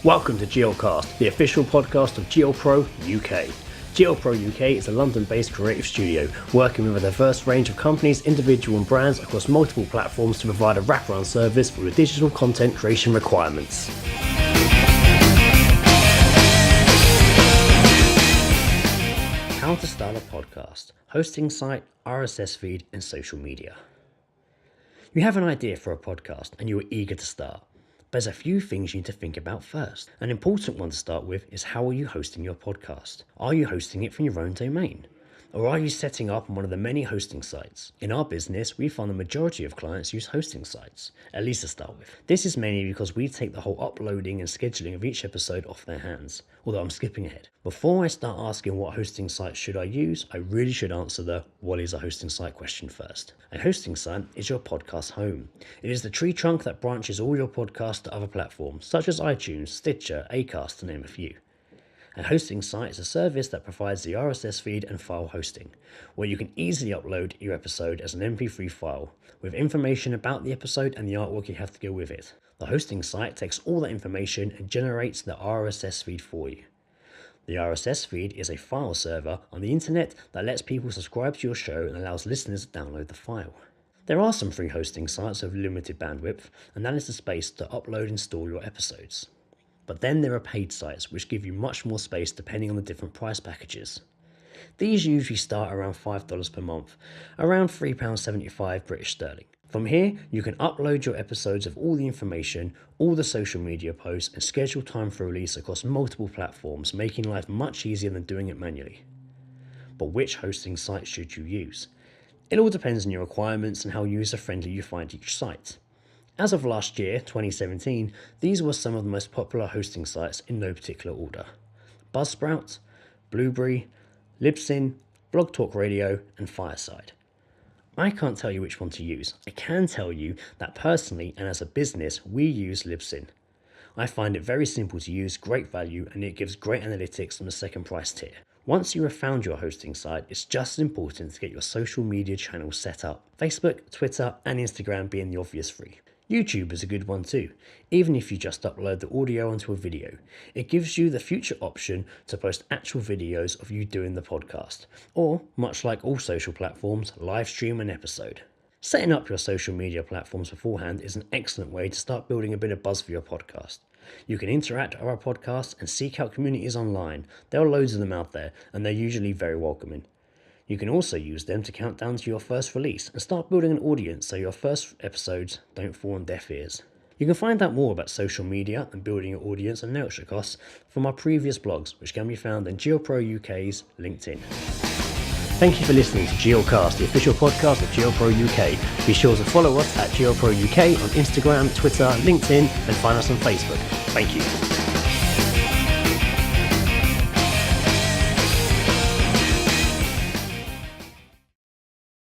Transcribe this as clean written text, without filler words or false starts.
Welcome to GLCast, the official podcast of GLPro UK. GLPro UK is a London-based creative studio working with a diverse range of companies, individual and brands across multiple platforms to provide a wraparound service for your digital content creation requirements. How to start a podcast, hosting site, RSS feed and social media. You have an idea for a podcast and you are eager to start. There's a few things you need to think about first. An important one to start with is, how are you hosting your podcast? Are you hosting it from your own domain? Or are you setting up on one of the many hosting sites? In our business, we find the majority of clients use hosting sites, at least to start with. This is mainly because we take the whole uploading and scheduling of each episode off their hands, although I'm skipping ahead. Before I start asking what hosting site should I use, I really should answer the what is a hosting site question first. A hosting site is your podcast home. It is the tree trunk that branches all your podcasts to other platforms, such as iTunes, Stitcher, Acast, to name a few. A hosting site is a service that provides the RSS feed and file hosting, where you can easily upload your episode as an MP3 file, with information about the episode and the artwork you have to go with it. The hosting site takes all that information and generates the RSS feed for you. The RSS feed is a file server on the internet that lets people subscribe to your show and allows listeners to download the file. There are some free hosting sites with limited bandwidth, and that is the space to upload and store your episodes. But then there are paid sites which give you much more space depending on the different price packages. These usually start around $5 per month, around £3.75 British sterling. From here, you can upload your episodes of all the information, all the social media posts, and schedule time for release across multiple platforms, making life much easier than doing it manually. But which hosting site should you use? It all depends on your requirements and how user-friendly you find each site. As of last year, 2017, these were some of the most popular hosting sites in no particular order: Buzzsprout, Blueberry, Libsyn, Blog Talk Radio, and Fireside. I can't tell you which one to use. I can tell you that personally and as a business, we use Libsyn. I find it very simple to use, great value, and it gives great analytics on the second price tier. Once you have found your hosting site, it's just as important to get your social media channels set up. Facebook, Twitter, and Instagram being the obvious three. YouTube is a good one too, even if you just upload the audio onto a video. It gives you the future option to post actual videos of you doing the podcast, or, much like all social platforms, live stream an episode. Setting up your social media platforms beforehand is an excellent way to start building a bit of buzz for your podcast. You can interact with our podcast and seek out communities online. There are loads of them out there, and they're usually very welcoming. You can also use them to count down to your first release and start building an audience so your first episodes don't fall on deaf ears. You can find out more about social media and building your audience and no extra costs from our previous blogs, which can be found in GLPro UK's LinkedIn. Thank you for listening to GLCast, the official podcast of GLPro UK. Be sure to follow us at GLPro UK on Instagram, Twitter, LinkedIn, and find us on Facebook. Thank you.